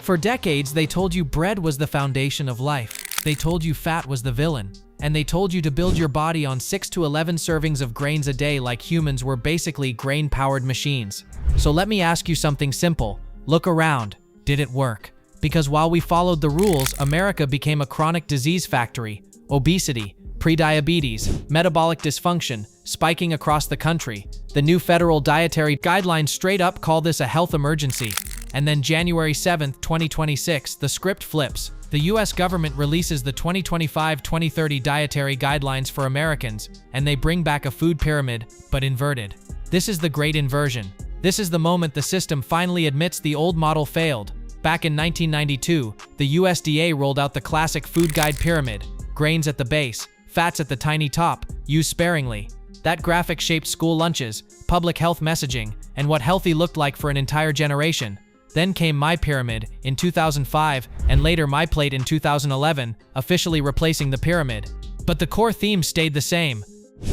For decades, they told you bread was the foundation of life. They told you fat was the villain. And they told you to build your body on 6 to 11 servings of grains a day like humans were basically grain-powered machines. So let me ask you something simple. Look around. Did it work? Because while we followed the rules, America became a chronic disease factory. Obesity, prediabetes, metabolic dysfunction, spiking across the country. The new federal dietary guidelines straight up call this a health emergency. And then January 7th, 2026, the script flips. The US government releases the 2025-2030 dietary guidelines for Americans, and they bring back a food pyramid, but inverted. This is the great inversion. This is the moment the system finally admits the old model failed. Back in 1992, the USDA rolled out the classic food guide pyramid. Grains at the base, fats at the tiny top, used sparingly. That graphic shaped school lunches, public health messaging, and what healthy looked like for an entire generation. Then came My Pyramid in 2005, and later My Plate in 2011, officially replacing the pyramid. But the core theme stayed the same.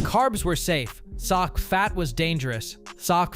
Carbs were safe, fat was dangerous,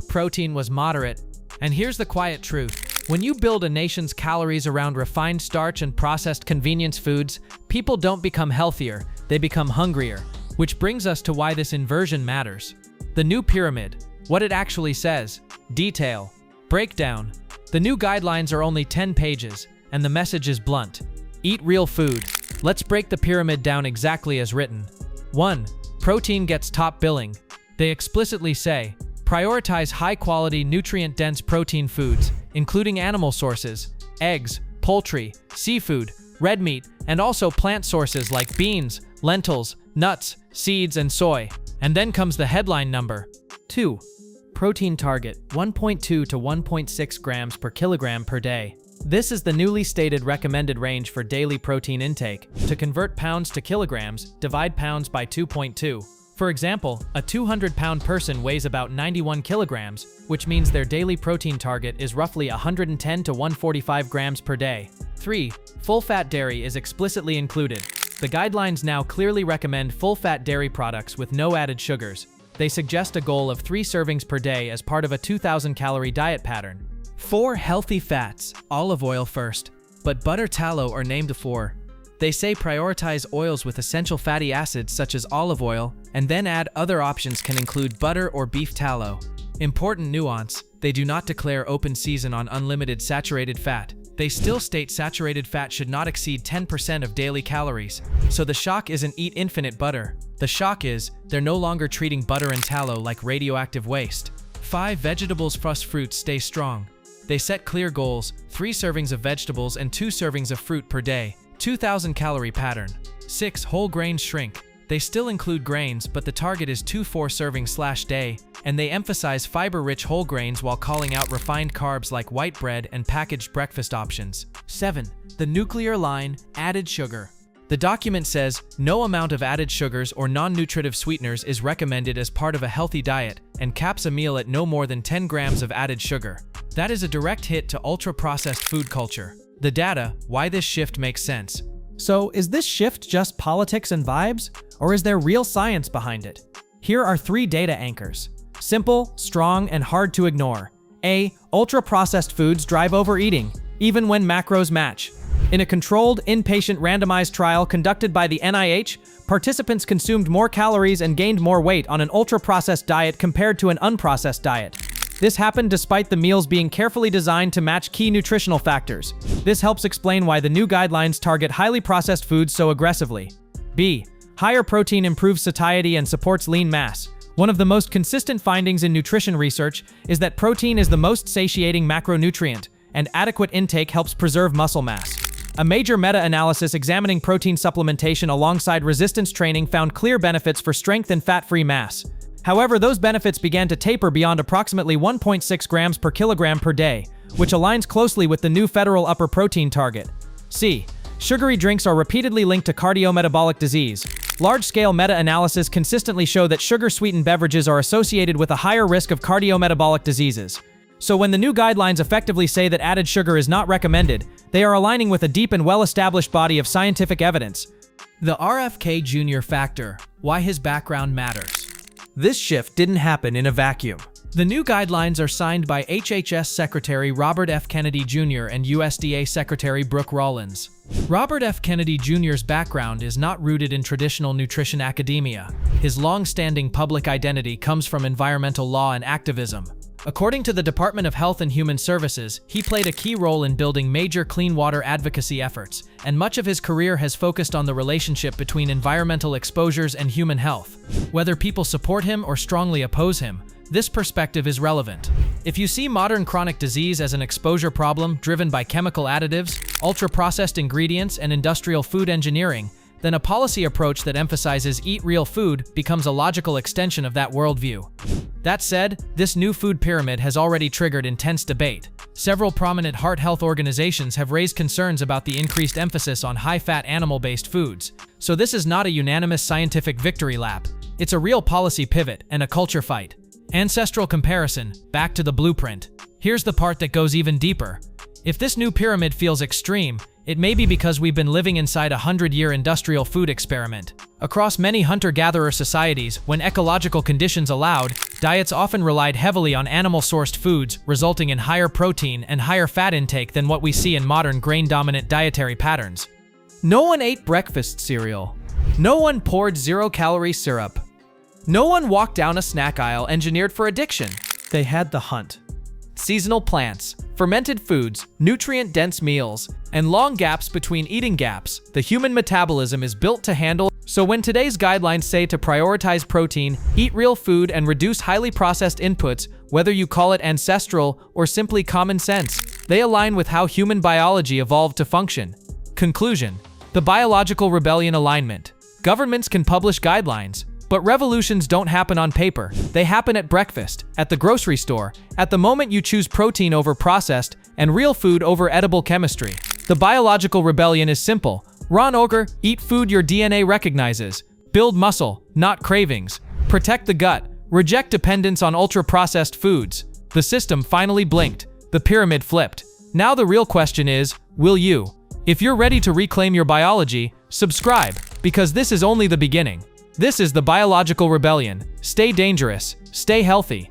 protein was moderate. And here's the quiet truth. When you build a nation's calories around refined starch and processed convenience foods, people don't become healthier, they become hungrier. Which brings us to why this inversion matters. The new pyramid, what it actually says, detail, breakdown. The new guidelines are only 10 pages, and the message is blunt. Eat real food. Let's break the pyramid down exactly as written. 1. Protein gets top billing. They explicitly say, prioritize high-quality, nutrient-dense protein foods, including animal sources, eggs, poultry, seafood, red meat, and also plant sources like beans, lentils, nuts, seeds, and soy. And then comes the headline number. 2. Protein target, 1.2 to 1.6 grams per kilogram per day. This is the newly stated recommended range for daily protein intake. To convert pounds to kilograms, divide pounds by 2.2. For example, a 200-pound person weighs about 91 kilograms, which means their daily protein target is roughly 110 to 145 grams per day. 3. Full-fat dairy is explicitly included. The guidelines now clearly recommend full-fat dairy products with no added sugars. They suggest a goal of 3 servings per day as part of a 2,000-calorie diet pattern. 4. Healthy fats, olive oil first, but butter, tallow are named 4. They say prioritize oils with essential fatty acids such as olive oil, and then add other options can include butter or beef tallow. Important nuance, they do not declare open season on unlimited saturated fat. They still state saturated fat should not exceed 10% of daily calories. So the shock isn't eat infinite butter. The shock is, they're no longer treating butter and tallow like radioactive waste. 5. Vegetables plus fruits stay strong. They set clear goals, 3 servings of vegetables and 2 servings of fruit per day, 2,000-calorie pattern. 6. Whole grains shrink. They still include grains, but the target is 2 4-servings/day, and they emphasize fiber-rich whole grains while calling out refined carbs like white bread and packaged breakfast options. 7. The nuclear line, added sugar. The document says, no amount of added sugars or non-nutritive sweeteners is recommended as part of a healthy diet, and caps a meal at no more than 10 grams of added sugar. That is a direct hit to ultra-processed food culture. The data, why this shift makes sense. So, is this shift just politics and vibes? Or is there real science behind it? Here are 3 data anchors. Simple, strong, and hard to ignore. A. Ultra-processed foods drive overeating, even when macros match. In a controlled, inpatient randomized trial conducted by the NIH, participants consumed more calories and gained more weight on an ultra-processed diet compared to an unprocessed diet. This happened despite the meals being carefully designed to match key nutritional factors. This helps explain why the new guidelines target highly processed foods so aggressively. B. Higher protein improves satiety and supports lean mass. One of the most consistent findings in nutrition research is that protein is the most satiating macronutrient, and adequate intake helps preserve muscle mass. A major meta-analysis examining protein supplementation alongside resistance training found clear benefits for strength and fat-free mass. However, those benefits began to taper beyond approximately 1.6 grams per kilogram per day, which aligns closely with the new federal upper protein target. C. Sugary drinks are repeatedly linked to cardiometabolic disease. Large-scale meta-analysis consistently show that sugar-sweetened beverages are associated with a higher risk of cardiometabolic diseases. So when the new guidelines effectively say that added sugar is not recommended, they are aligning with a deep and well-established body of scientific evidence. The RFK Jr. factor, why his background matters. This shift didn't happen in a vacuum. The new guidelines are signed by HHS Secretary Robert F. Kennedy Jr. and USDA Secretary Brooke Rollins. Robert F. Kennedy Jr.'s background is not rooted in traditional nutrition academia. His long-standing public identity comes from environmental law and activism. According to the Department of Health and Human Services, he played a key role in building major clean water advocacy efforts, and much of his career has focused on the relationship between environmental exposures and human health. Whether people support him or strongly oppose him, this perspective is relevant. If you see modern chronic disease as an exposure problem driven by chemical additives, ultra-processed ingredients, and industrial food engineering, then a policy approach that emphasizes eat real food becomes a logical extension of that worldview. That said, this new food pyramid has already triggered intense debate. Several prominent heart health organizations have raised concerns about the increased emphasis on high-fat animal-based foods. So this is not a unanimous scientific victory lap. It's a real policy pivot and a culture fight. Ancestral comparison, back to the blueprint. Here's the part that goes even deeper. If this new pyramid feels extreme, it may be because we've been living inside a 100-year industrial food experiment. Across many hunter-gatherer societies, when ecological conditions allowed, diets often relied heavily on animal-sourced foods, resulting in higher protein and higher fat intake than what we see in modern grain-dominant dietary patterns. No one ate breakfast cereal. No one poured zero-calorie syrup. No one walked down a snack aisle engineered for addiction. They had the hunt. Seasonal plants, fermented foods, nutrient-dense meals, and long gaps between eating gaps, the human metabolism is built to handle. So when today's guidelines say to prioritize protein, eat real food, and reduce highly processed inputs, whether you call it ancestral or simply common sense, they align with how human biology evolved to function. Conclusion: the biological rebellion alignment. Governments can publish guidelines, but revolutions don't happen on paper. They happen at breakfast, at the grocery store, at the moment you choose protein over processed, and real food over edible chemistry. The biological rebellion is simple. Ron Ogre, eat food your DNA recognizes. Build muscle, not cravings. Protect the gut. Reject dependence on ultra-processed foods. The system finally blinked. The pyramid flipped. Now the real question is, will you? If you're ready to reclaim your biology, subscribe, because this is only the beginning. This is the biological rebellion. Stay dangerous, stay healthy,